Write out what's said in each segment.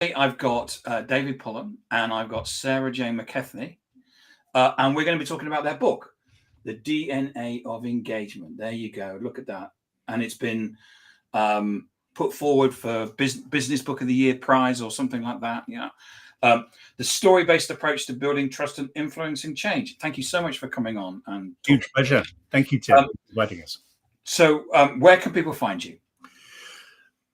I've got David Pullan and I've got Sarah Jane McKechnie, and we're going to be talking about their book, The DNA of Engagement. There you go. Look at that. And it's been put forward for Business Book of the Year prize or something like that. Yeah. The story-based approach to building trust and influencing change. Thank you so much for coming on. And huge pleasure. Thank you, Tim, for inviting us. So where can people find you?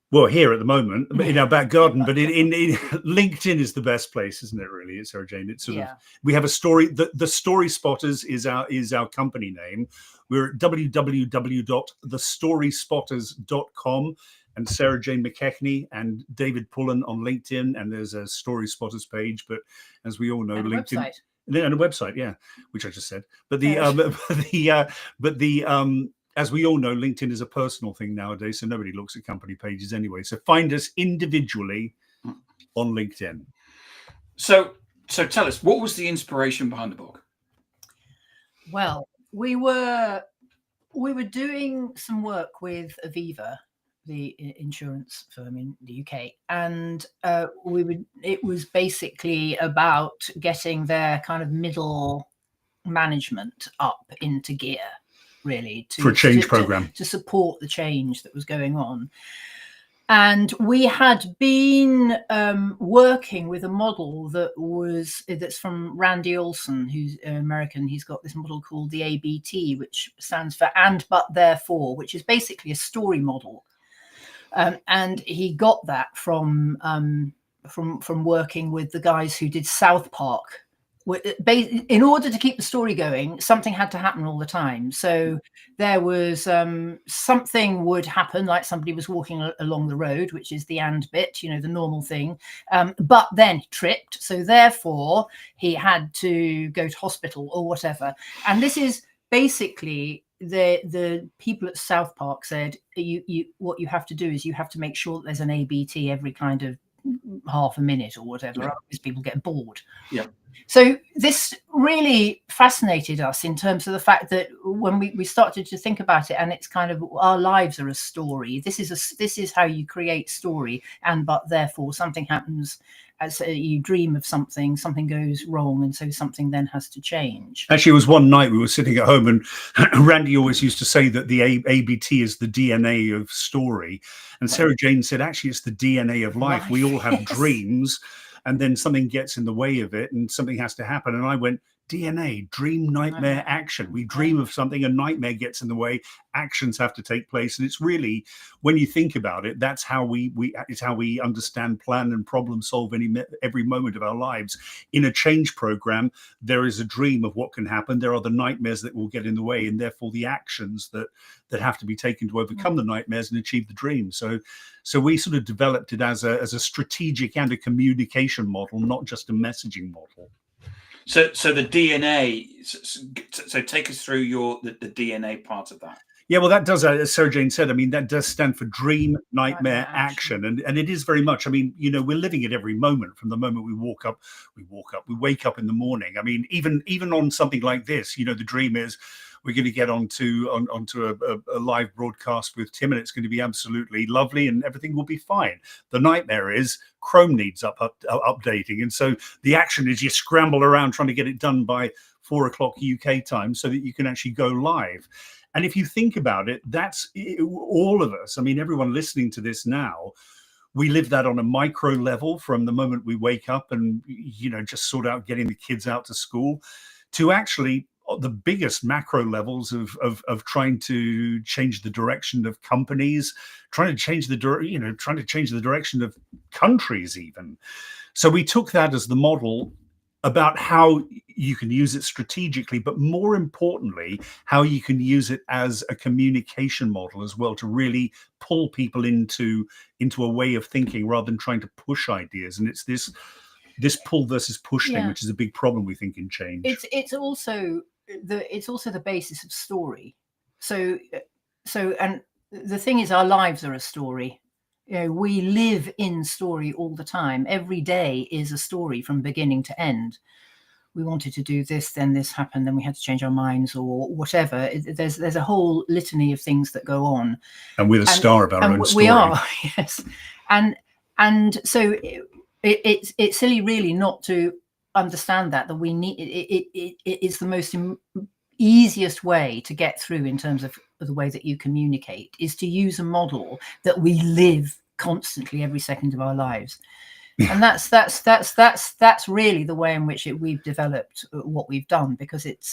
Well, here at the moment, in our back garden, but in LinkedIn is the best place, isn't it? Really, it's Sarah Jane. It's sort of, we have a story. The Story Spotters is our company name. We're at www.thestoryspotters.com, and Sarah Jane McKechnie and David Pullan on LinkedIn, and there's a Story Spotters page. But as we all know, and LinkedIn website. And a website, yeah, which I just said. But as we all know, LinkedIn is a personal thing nowadays, so nobody looks at company pages anyway. So find us individually on LinkedIn. So tell us, what was the inspiration behind the book? Well, we were doing some work with Aviva, the insurance firm in the UK, and it was basically about getting their kind of middle management up into gear, really, for a change program to support the change that was going on. And we had been working with a model that's from Randy Olson, who's American. He's got this model called the ABT, which stands for and, but, therefore, which is basically a story model. And he got that from working with the guys who did South Park. In order to keep the story going, something had to happen all the time. So there was something would happen, like somebody was walking along the road, which is the and bit, the normal thing. But then he tripped. So therefore, he had to go to hospital or whatever. And this is basically the people at South Park said, what you have to do is you have to make sure that there's an ABT every kind of half a minute or whatever, otherwise people get bored. Yeah. So this really fascinated us in terms of the fact that when we started to think about it, and it's kind of our lives are a story. This is how you create story, but therefore something happens as you dream of something goes wrong, and so something then has to change. Actually, it was one night we were sitting at home, and Randy always used to say that the ABT is the DNA of story, and Sarah Jane said, actually, it's the DNA of life. We all have dreams. And then something gets in the way of it and something has to happen. And I went, DNA, dream, nightmare, action. We dream of something, a nightmare gets in the way, actions have to take place. And it's really, when you think about it, that's how it's how we understand, plan and problem solve every moment of our lives. In a change program, there is a dream of what can happen. There are the nightmares that will get in the way, and therefore the actions that have to be taken to overcome the nightmares and achieve the dream. So we sort of developed it as a strategic and a communication model, not just a messaging model. So the DNA. So take us through the DNA part of that. Yeah, well, that does, as Sarah Jane said, I mean, that does stand for dream, nightmare, action. And it is very much, I mean, we're living it every moment. From the moment we wake up in the morning. I mean, even on something like this, the dream is we're going to get onto a live broadcast with Tim, and it's going to be absolutely lovely and everything will be fine. The nightmare is Chrome needs updating. And so the action is you scramble around trying to get it done by 4 o'clock UK time so that you can actually go live. And if you think about it, that's all of us. I mean, everyone listening to this now, we live that on a micro level from the moment we wake up and, just sort out getting the kids out to school to actually the biggest macro levels of trying to change the direction of companies, trying to change the direction of countries even. So we took that as the model about how you can use it strategically, but more importantly, how you can use it as a communication model as well to really pull people into a way of thinking rather than trying to push ideas. And it's this pull versus push thing, which is a big problem we think in change. It's also the basis of story. So and the thing is, our lives are a story. We live in story all the time. Every day is a story from beginning to end. We wanted to do this, then this happened, then we had to change our minds or whatever. There's a whole litany of things that go on. And we're the star of our own story. We are, yes. And so it's silly really not to understand that we need it is the most easiest way to get through in terms of the way that you communicate, is to use a model that we live constantly every second of our lives. And that's really the way in which we've developed what we've done, because it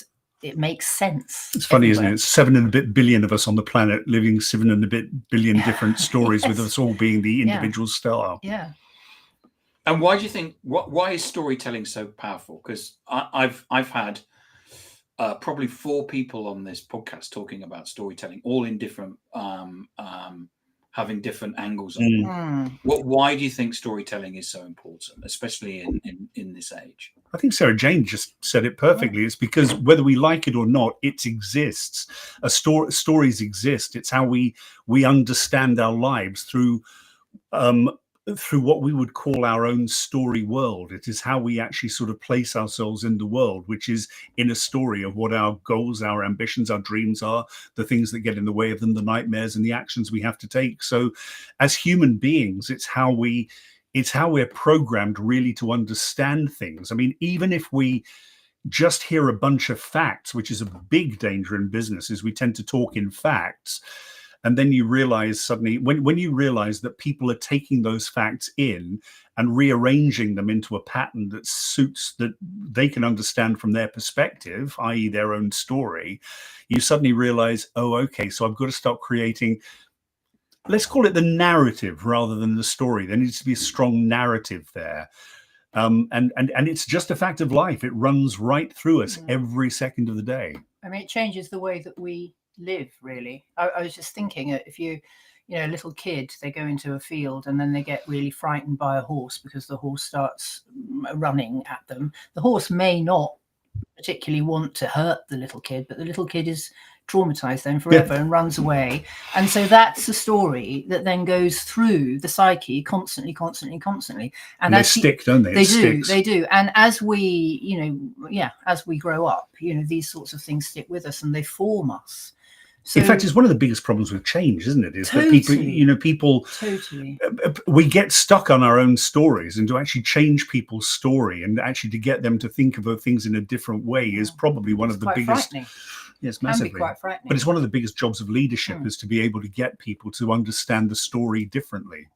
makes sense. It's funny, everywhere. isn't it? 7 and a bit billion of us on the planet, living 7 and a bit billion different stories, Yes. with us all being the individual star. Yeah. And why do you think? Why is storytelling so powerful? Because I've had probably 4 people on this podcast talking about storytelling, all in different, having different angles on it. Why do you think storytelling is so important, especially in this age? I think Sarah Jane just said it perfectly. It's because whether we like it or not, it exists. Stories exist. It's how we understand our lives through what we would call our own story world. It is how we actually sort of place ourselves in the world, which is in a story of what our goals, our ambitions, our dreams are, the things that get in the way of them, the nightmares and the actions we have to take. So as human beings, it's how we're programmed really to understand things. I mean, even if we just hear a bunch of facts, which is a big danger in business, is we tend to talk in facts. And then you realize suddenly, when you realize that people are taking those facts in and rearranging them into a pattern that suits, that they can understand from their perspective, i.e. their own story, you suddenly realize, oh, okay, so I've got to start creating, let's call it the narrative rather than the story. There needs to be a strong narrative there. And it's just a fact of life. It runs right through us every second of the day. I mean, it changes the way that we live, really. I was just thinking, if a little kid, they go into a field and then they get really frightened by a horse because the horse starts running at them. The horse may not particularly want to hurt the little kid, but the little kid is traumatized then forever and runs away. And so that's a story that then goes through the psyche constantly. And they stick, don't they? They do. And as we, as we grow up, these sorts of things stick with us and they form us. So, in fact, it's one of the biggest problems with change, isn't it? Is totally, that people, totally, we get stuck on our own stories, and to actually change people's story and actually to get them to think of things in a different way is probably one of the biggest. Yes, massively. Can be quite frightening. But it's one of the biggest jobs of leadership is to be able to get people to understand the story differently.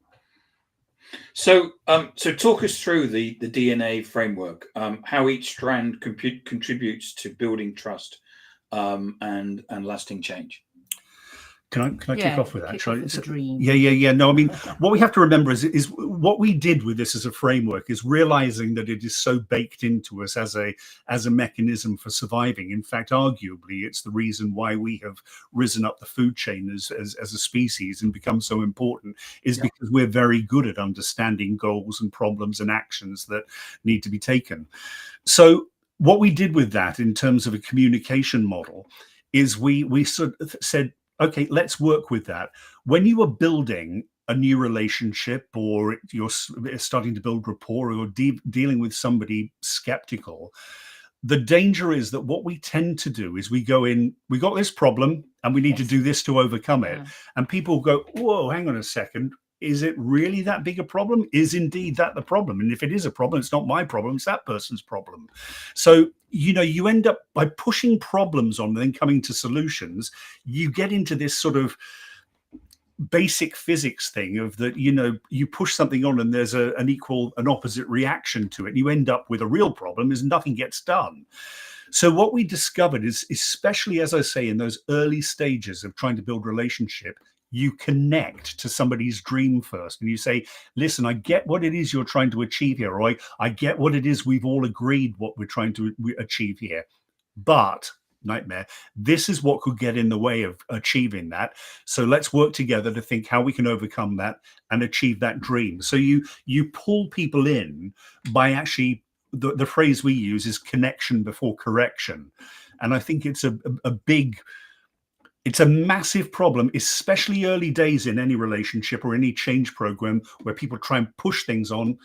So, talk us through the DNA framework, how each strand contributes to building trust and lasting change. Can I kick off with that? Dream. Yeah. No, I mean, what we have to remember is what we did with this as a framework is realizing that it is so baked into us as a mechanism for surviving. In fact, arguably, it's the reason why we have risen up the food chain as a species and become so important, is because we're very good at understanding goals and problems and actions that need to be taken. So what we did with that in terms of a communication model is we sort of said, okay, let's work with that. When you are building a new relationship, or you're starting to build rapport, or dealing with somebody skeptical, the danger is that what we tend to do is we go in, we got this problem and we need to do this to overcome it. And people go, whoa, hang on a second. Is it really that big a problem? Is indeed that the problem? And if it is a problem, it's not my problem, it's that person's problem. So, you end up by pushing problems on and then coming to solutions, you get into this sort of basic physics thing of that, you push something on and there's an opposite reaction to it. And you end up with a real problem is nothing gets done. So what we discovered is, especially, as I say, in those early stages of trying to build relationship, you connect to somebody's dream first and you say, listen, I get what it is you're trying to achieve here, or I get what it is we've all agreed what we're trying to achieve here. But nightmare, this is what could get in the way of achieving that. So let's work together to think how we can overcome that and achieve that dream. So you pull people in by actually, the phrase we use is connection before correction. And I think it's it's a massive problem, especially early days in any relationship or any change program where people try and push things on.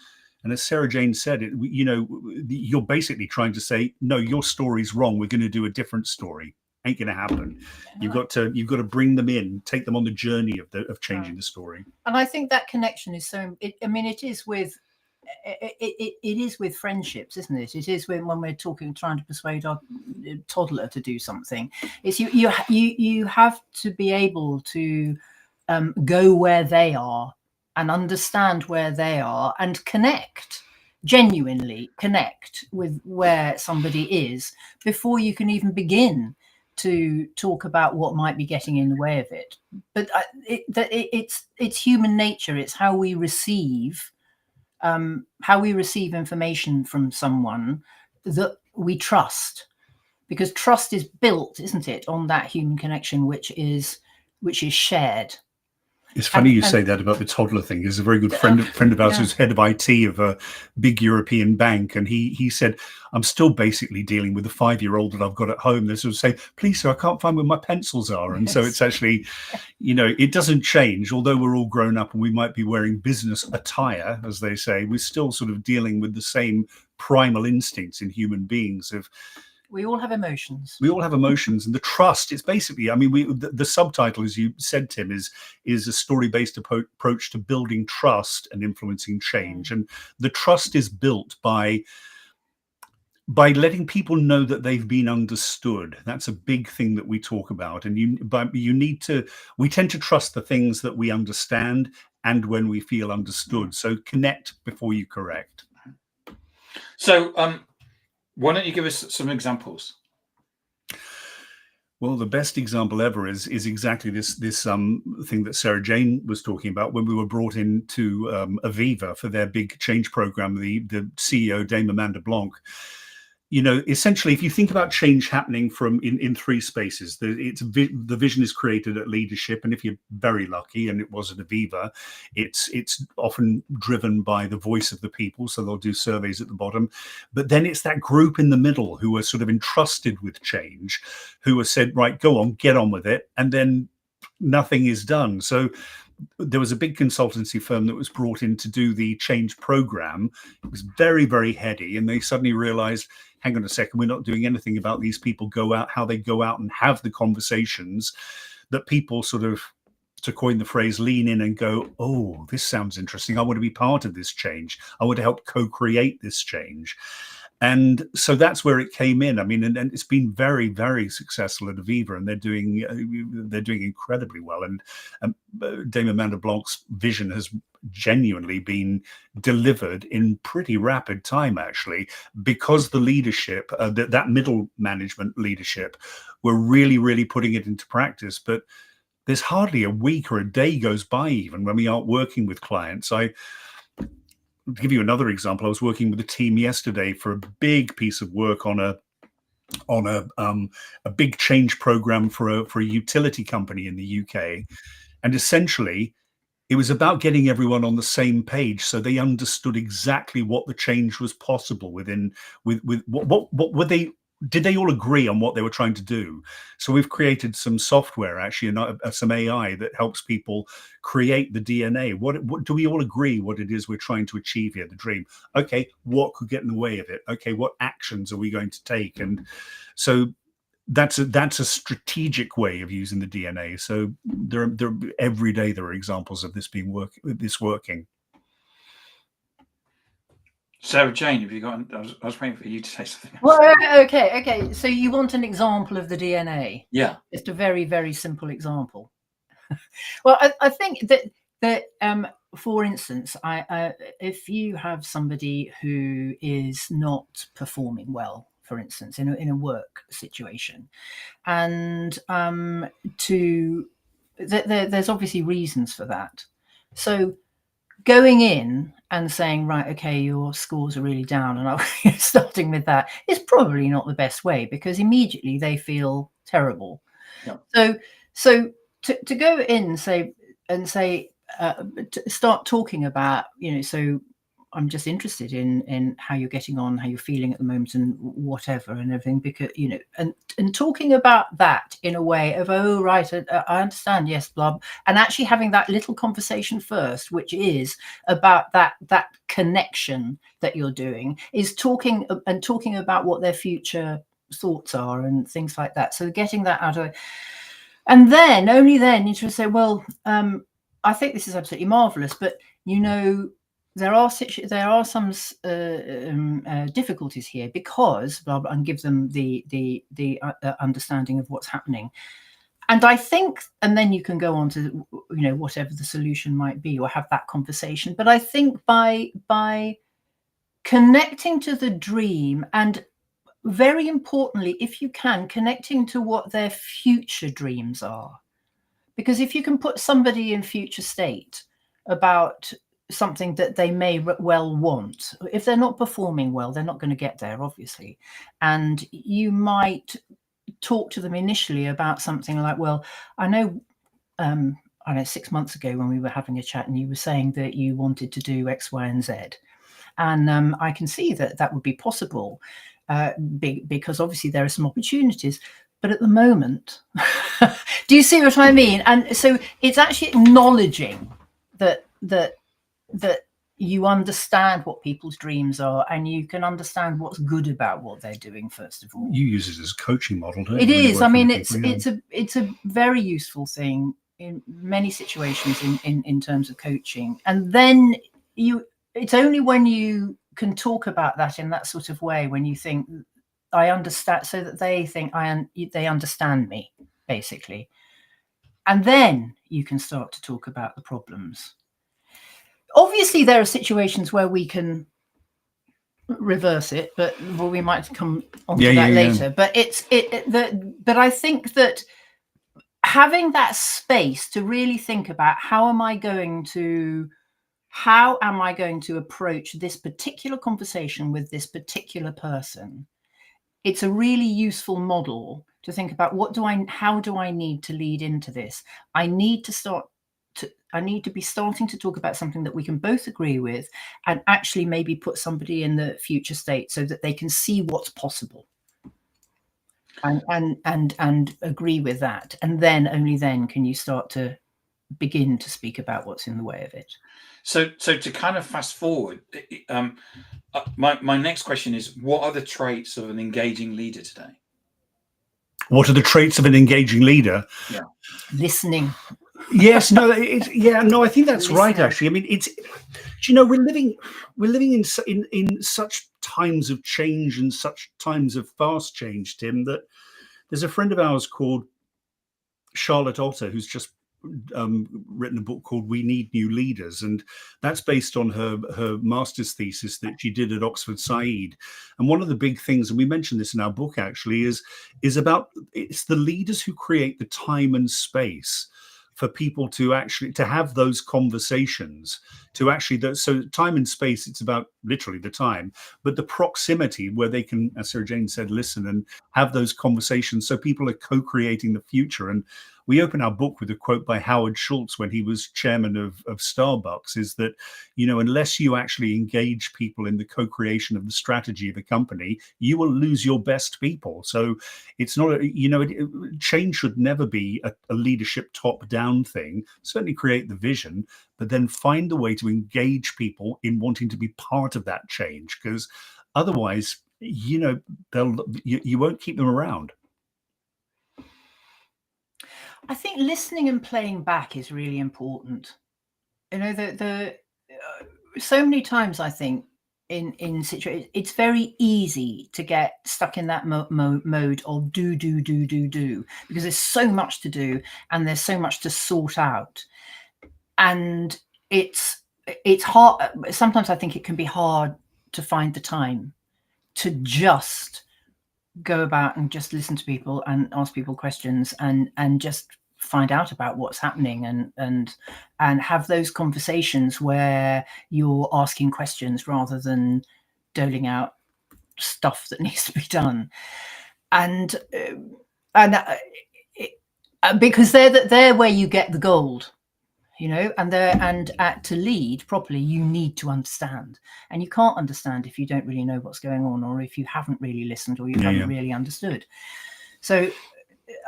And as Sarah Jane said, you're basically trying to say, no, your story's wrong. We're going to do a different story. Ain't going to happen. You've got to bring them in, take them on the journey of changing the story. And I think that connection is so. It is with it is with friendships, isn't it? It is when we're trying to persuade our toddler to do something. It's you have to be able to go where they are and understand where they are and genuinely connect with where somebody is before you can even begin to talk about what might be getting in the way of it. But it's human nature. It's how we receive information from someone that we trust, because trust is built, isn't it, on that human connection which is shared. It's funny you say that about the toddler thing. There's a very good friend of ours who's head of IT of a big European bank, and he said, I'm still basically dealing with the 5-year-old that I've got at home. They sort of say, please, sir, I can't find where my pencils are. And so it's actually, it doesn't change. Although we're all grown up and we might be wearing business attire, as they say, we're still sort of dealing with the same primal instincts in human beings of, we all have emotions. We all have emotions, and the trust. It's basically, I mean, the subtitle, as you said, Tim, is a story-based approach to building trust and influencing change. And the trust is built by letting people know that they've been understood. That's a big thing that we talk about. And we tend to trust the things that we understand and when we feel understood. So connect before you correct. So, why don't you give us some examples? Well, the best example ever is exactly this thing that Sarah Jane was talking about when we were brought into Aviva for their big change program. The CEO, Dame Amanda Blanc. Essentially, if you think about change happening in three spaces, the vision is created at leadership, and if you're very lucky, and it was at Aviva, it's often driven by the voice of the people, so they'll do surveys at the bottom. But then it's that group in the middle who are sort of entrusted with change, who are said, right, go on, get on with it, and then nothing is done. So there was a big consultancy firm that was brought in to do the change program. It was very, very heady, and they suddenly realized, hang on a second, we're not doing anything about these people how they go out and have the conversations that people sort of, to coin the phrase, lean in and go, oh, this sounds interesting. I want to be part of this change. I want to help co-create this change. And so that's where it came in. I mean, and it's been very, very successful at Aviva, and they're doing incredibly well. And Dame Amanda Blanc's vision has genuinely been delivered in pretty rapid time, actually, because the leadership, that middle management leadership, were really, really putting it into practice. But there's hardly a week or a day goes by even when we aren't working with clients. To give you another example, I was working with a team yesterday for a big piece of work on a big change program for a utility company in the UK, and essentially it was about getting everyone on the same page so they understood exactly what the change was possible with what were they. Did they all agree on what they were trying to do? So we've created some software, actually, and some AI that helps people create the DNA. What do we all agree what it is we're trying to achieve here, the dream? Okay, what could get in the way of it? Okay, what actions are we going to take? And so that's a strategic way of using the DNA. So there every day there are examples of this working. Sarah Jane, have you got? I was waiting for you to say something else. Well, okay. So you want an example of the DNA? Yeah, just a very, very simple example. Well, I think that for instance, if you have somebody who is not performing well, for instance, in a work situation, and there's obviously reasons for that. So going in and saying, right, okay, your scores are really down, and starting with that is probably not the best way, because immediately they feel terrible. Yeah. So to go in and say to start talking about, so I'm just interested in how you're getting on, how you're feeling at the moment, and whatever and everything, because and talking about that in a way of, oh right, I understand, yes, blah, and actually having that little conversation first, which is about that connection that you're doing, is talking about what their future thoughts are and things like that. So getting that out of, and then only then you should say, well, I think this is absolutely marvelous, but there are some difficulties here, because and give them the understanding of what's happening. And I think, and then you can go on to whatever the solution might be, or have that conversation. But I think by connecting to the dream, and very importantly, if you can, connecting to what their future dreams are. Because if you can put somebody in future state about something that they may well want, if they're not performing well, they're not going to get there, obviously. And you might talk to them initially about something like, well, I know 6 months ago when we were having a chat, and you were saying that you wanted to do X, Y, and Z. And I can see that would be possible, because obviously there are some opportunities. But at the moment, do you see what I mean? And so it's actually acknowledging that you understand what people's dreams are, and you can understand what's good about what they're doing, first of all. You use it as a coaching model, don't you? It is. I mean, it's a very useful thing in many situations in terms of coaching. And then it's only when you can talk about that in that sort of way, when you think, I understand, so that they think they understand me, basically. And then you can start to talk about the problems. Obviously, there are situations where we can reverse it, but we might come on to that later. But but I think that having that space to really think about how am I going to approach this particular conversation with this particular person, it's a really useful model to think about how do I need to lead into this. I need to be starting to talk about something that we can both agree with, and actually maybe put somebody in the future state so that they can see what's possible and agree with that. And then, only then, can you start to begin to speak about what's in the way of it. So to kind of fast forward, my next question is, what are the traits of an engaging leader today? What are the traits of an engaging leader? Yeah. Listening. Yes, no, I think that's right. Actually, I mean, we're living in such times of change and such times of fast change, Tim, that there's a friend of ours called Charlotte Otter who's just written a book called We Need New Leaders, and that's based on her master's thesis that she did at Oxford Said. And one of the big things, and we mentioned this in our book actually, is about, it's the leaders who create the time and space for people to actually to have those conversations, to actually so time and space, it's about literally the time, but the proximity where they can, as Sarah Jane said, listen and have those conversations, so people are co-creating the future. And we open our book with a quote by Howard Schultz when he was chairman of Starbucks, is that, unless you actually engage people in the co-creation of the strategy of a company, you will lose your best people. So it's not, change should never be a leadership top-down thing. Certainly create the vision, but then find a way to engage people in wanting to be part of that change, because otherwise, you won't keep them around. I think listening and playing back is really important. So many times I think in situations, it's very easy to get stuck in that mode of do, because there's so much to do and there's so much to sort out. And it's hard. Sometimes I think it can be hard to find the time to just go about and just listen to people and ask people questions and just find out about what's happening and have those conversations where you're asking questions rather than doling out stuff that needs to be done. And because they're where you get the gold. And to lead properly, you need to understand, and you can't understand if you don't really know what's going on, or if you haven't really listened, or you haven't really understood. So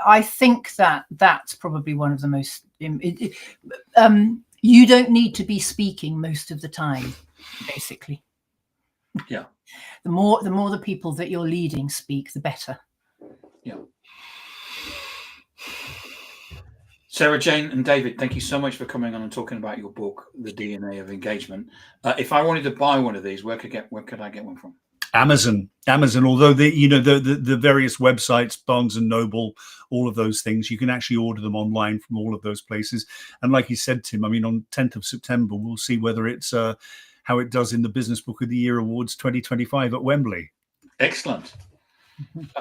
I think that's probably one of the most, you don't need to be speaking most of the time, basically. Yeah. The more the people that you're leading speak, the better. Yeah. Sarah Jane and David, thank you so much for coming on and talking about your book, The DNA of Engagement. If I wanted to buy one of these, where could I get one from? Amazon. Although the various websites, Barnes and Noble, all of those things, you can actually order them online from all of those places. And like you said, Tim, I mean, on 10th of September, we'll see whether it's how it does in the Business Book of the Year Awards 2025 at Wembley. Excellent.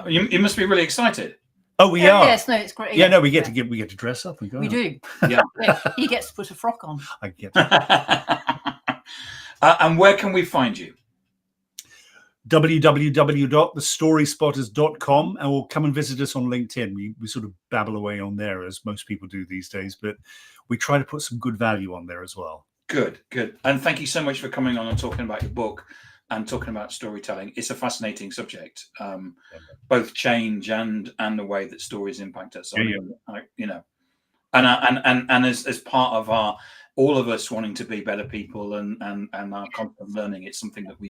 You must be really excited. Oh, we are. Yes, no, it's great. Yeah, no, we get to dress up and go. We do. Yeah. He gets to put a frock on. I get. And where can we find you? www.thestoryspotters.com, or come and visit us on LinkedIn. We sort of babble away on there, as most people do these days, but we try to put some good value on there as well. Good. And thank you so much for coming on and talking about your book and talking about storytelling. It's a fascinating subject, both change and the way that stories impact us. And as part of all of us wanting to be better people and our constant learning, it's something that we